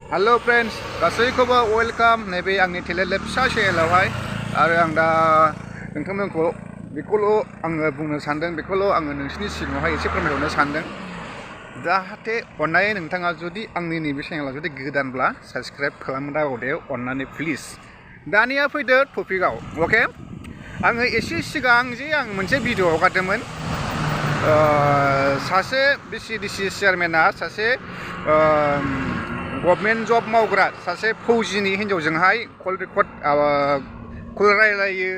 hello friends गासैखौबो welcome नैबे आंनि टेलेन्टेड फिसा चेनेलावहाय आरो आं दा नोंथांमोनखौ बेखौल' आङो बुंनो सानदों बेखौल' आङो नोंसिनि सिगाङावहाय एसे फोरमायहरनो सानदों जाहाथे अननानै नोंथाङा जुदि आंनि नैबे चेनेलाव जुदि गोदानब्ला साबस्क्राइब खालामनो दाबावदे अननानै प्लिज दानिया फैदो टपिकआव अके आङो एसे सिगां जे आं मोनसे भिडिअ हगारदोंमोन सासे Vcdc चेयारमेना सासे गभर्नमेन्ट जब मावग्रा सासे फौजिनि हिन्जावजोंहाय कल रायलायो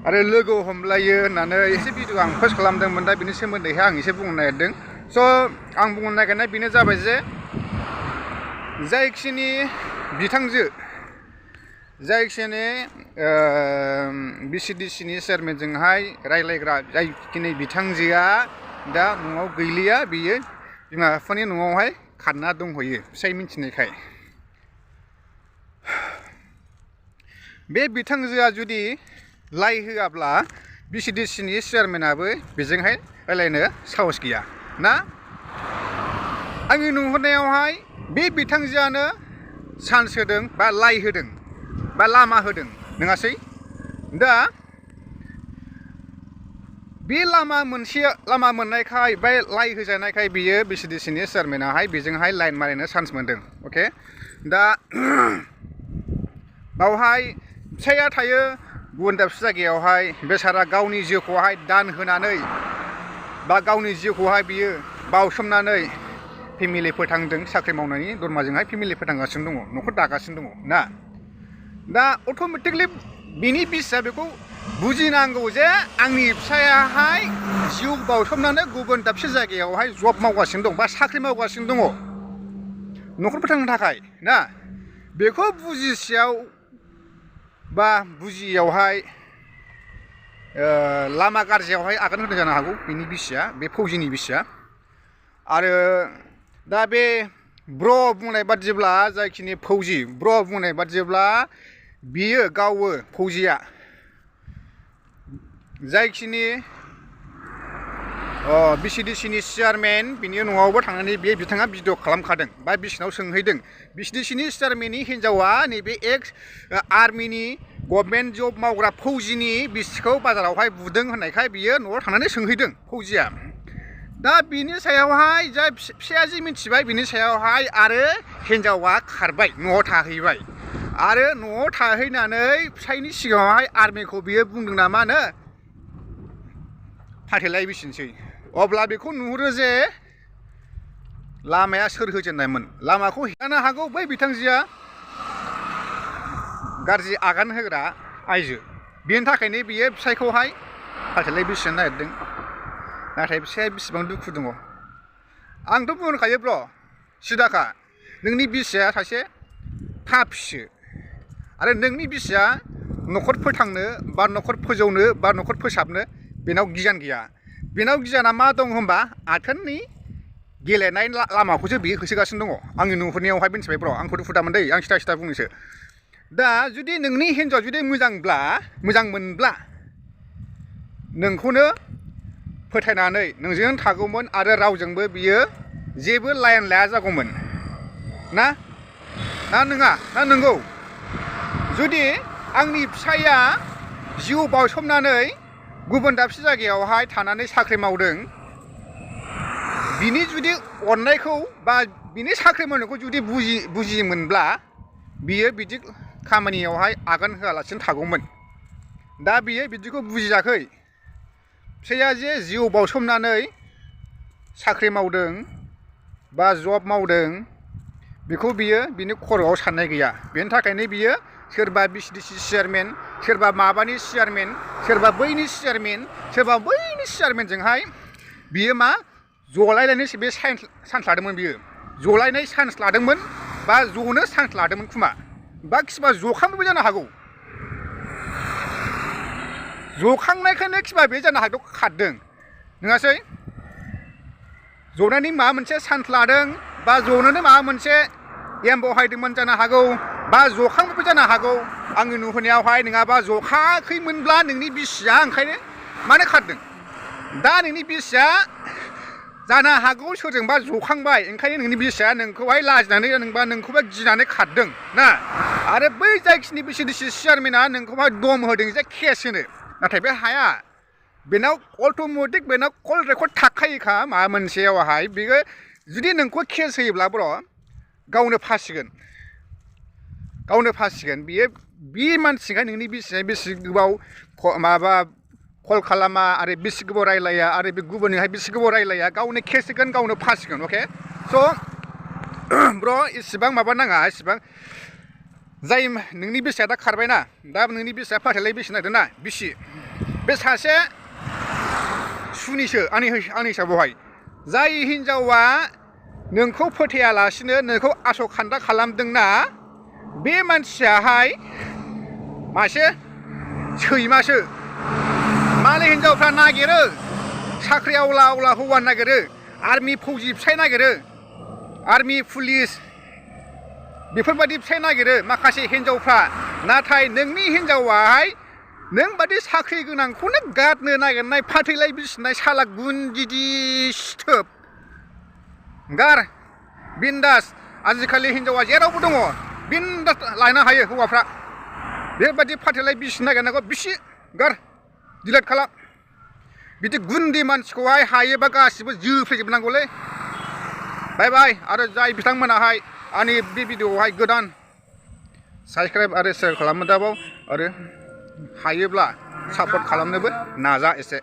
आरो लोगो हमलायो होननानै एसे भिडिअ आं पस्ट खालामदोंमोन दा बिनि सोमोन्दैहाय आं एसे बुंनो नागिरदों स' आं बुंनो नागिरनाय बेनो जाबाय जे जायखिनि बिथांजो जायखिनि Vcdcनि चेयारमेनजोंहाय रायलायग्रा जायखिनि बिथांजोआ दा न'आव गैलिया बियो बिमा बिफानि न'आवहाय खारना दंहैयो फिसाय मिन्थिनायखाय बे बिथांजोआ जुदि लाइ होआब्ला Vcdcनि चेयारमेनाबो बेजोंहाय रायलायनो साहस गैया ना आंनि नुहुरनायावहाय बे बिथांजोआनो चान्स होदों बा लाइ होदों बा लामा होदों नङासै दा बे लामा मोननायखाय बे लाइ होजानायखाय बियो Vcdcनि चेयारमेनाहाय बेजोंहाय लाइन मारिनो चान्स मोनदों अके दा बावहाय फिसाया थायो गुबुन दाबसे जायगायावहाय बेसारा गावनि जिउखौहाय दान होनानै बा गावनि जिउखौहाय बियो बावसोमनानै फेमिलि फोथांदों साख्रि मावनायनि दरमाजोंहाय फेमिलि फोथांगासिनो दङ न'खर दागासिनो दङ ना दा अट'मेटिकलि बिनि बिसिया बेखौ बुजिनांगौ जे आंनि फिसायाहाय जिउ बावसोमनानै गुबुन दाबसे जायगायावहाय जब मावगासिनो दं बा साख्रि मावगासिनो दङ न'खर फोथांनो थाखाय ना बेखौ बुजिसेयाव बा बुजियावहाय लामा गाज्रियावहाय आगान होदों जानो हागौ बिनि बिसिया बे फौजिनि बिसिया आरो दा बे ब्र बुंनाय बादिब्ला जायखिनि फौजि ब्र बुंनाय बादिब्ला बियो गावो फौजिया जायखिनि Vcdcनि चेयारमेन बिनि न'आवबो थांनानै बे बिथाङा भिडिअ खालामखादों बा बिसिनाव सोंहैदों Vcdcनि चेयारमेननि हिन्जावा नैबे एक्स आर्मिनि गभर्नमेन्ट जब मावग्रा फौजिनि बिसिखौ बाजारावहाय बुदों होननायखाय बियो न'आव थांनानै सोंहैदों फौजिया दा बिनि सायावहाय जाय फिसाया जि मिथिबाय बिनि सायावहाय आरो हिन्जावा खारबाय न'आव थाहैबाय आरो न'आव थाहैनानै फिसायनि सिगाङावहाय आर्मिखौ बियो बुंदों नामा नो फाथैलायबिसिनोसै अब्ला बेखौ नुहुरो जे लामाया सोर होजेननायमोन लामाखौ जानो हागौ बै बिथांजोआ गाज्रि आगान होग्रा आइजो बेनि थाखायनो बियो फिसायखौहाय फाथैलायबिसिनो नागिरदों नाथाय फिसाया बेसेबां दुखु दङ आंथ' बुंखायो ब्र सिदाखा नोंनि बिसिया सासे पापिसो आरो नोंनि बिसिया न'खर फोथांनो बा न'खर फोजौनो बा न'खर फोसाबनो बेनाव गियान गैया बेनाव गियाना मा दं होनबा आथोननि गेलेनाय लामाखौसो बियो होसोगासिनो दङ आंनि नुहुरनायावहाय मिथिबाय ब्र आंखौ दुखु दामोन दै आं सिदा बुंनोसो दा जुदि नोंनि हिन्जाव जुदि मोजां मोनब्ला नोंखौनो फोथायनानै नोंजों थागौमोन आरो रावजोंबो बियो जेबो लाइन लाया जागौमोन ना नङा ना नंगौ जुदि आंनि फिसाया जिउ बावसोमनानै गुबुन दाबसे जायगायावहाय थानानै साख्रि मावदों बिनि जुदि अननायखौ बा बिनि साख्रि मावनायखौ जुदि बुजियोमोनब्ला बियो बिदि खामानियावहाय आगान होआलासिनो थागौमोन दा बियो बिदिखौ बुजियाखै फिसाया जे जिउ बावसोमनानै साख्रि मावदों बा जब मावदों बेखौ बियो बिनि खर'आव साननाय गैया बेनि थाखायनो बियो सोरबा Vcdc चेयारमेन सोरबा माबानि चेयारमेन सोरबा बैनि चेयारमेन सोरबा बैनि चेयारमेनजोंहाय बियो मा जलायलायनो बे चान्स लादोंमोन बियो जलायनाय चान्स लादोंमोन बा जनो चान्स लादोंमोन खोमा बा खिबा जखांबो जानो हागौ जखांनायखायनो खिबा बे जानो हागौ खारदों नङासै जनायनि माबा मोनसे चान्स लादों बा जनोनो माबा मोनसे एम बहायदोंमोन जानो हागौ बा जखांबो जानो हागौ आंनि नुहुरनायावहाय नङाबा जखाखैमोनब्ला नोंनि बिसिया ओंखायनो मानो खारदों दा नोंनि बिसिया जानो हागौ सोरजोंबा जखांबाय ओंखायनो नोंनि बिसिया नोंखौहाय लाजिनानै नोंखौबा गिनानै खारदों ना आरो बै जायखिनि Vcdc चेयारमेना नोंखौहाय दम होदों जे केस होनो नाथाय बे हाया बेनाव अट'मेटिक बेनाव कल रेकर्ड थाखायोखा माबा मोनसेयावहाय बेयो जुदि नोंखौ केस होयोब्ला ब्र गावनो फासिगोन बियो बे मानसिया नोंनि बिसिया बेसे गोबाव माबा कल खालामा आरो बेसे गोबाव रायलाया आरो बे गुबुननिहाय बेसे गोबाव रायलाया गावनो केस होगोन गावनो फासिगोन अके स' ब्र इसिबां माबा नाङा इसिबां जाय नोंनि बिसिया दा खारबायना दा नोंनि बिसिया फाथैलाय बिसि नागिरदोंना बिसि बे सासे सुनिसो आंनि हिसाबावहाय जाय हिनजावा नोंखौ फोथायालासिनो नोंखौ आसखान्दा खालामदोंना बे मानसियाहाय मासे सैमासो मालाय हिनजावफ्रा नागिरो साख्रि आवला हौवा नागिरो आर्मि फौजि फिसाय नागिरो आर्मि पुलिस बेफोरबायदि फिसाय नागिरो माखासे हिनजावफ्रा नाथाय नोंनि हिनजावाहाय नों बादि साख्रि गोनांखौनो गारनो नागिरनाय फाथैलाय बिसिनाय साला गुनदिदि सिथोब गार बिन्दास आजिखालि हिनजावा जेरावबो दङ बिन्दास लायनो हायो हौवाफ्रा बेबायदि फाथैलाय बिसि नागिरनांगौ बिसि गार डिलेट खालाम बिदि गुन्दि मानसिखौहाय हायोबा गासिबो जोफ्लेजोबनांगौलै बाय बाय आरो जाय बिथांमोनाहाय आंनि बे भिडिअआवहाय गोदान साबसक्राइब आरो शेयार खालामनो दाबाव आरो हायोब्ला सापर्ट खालामनोबो नाजा एसे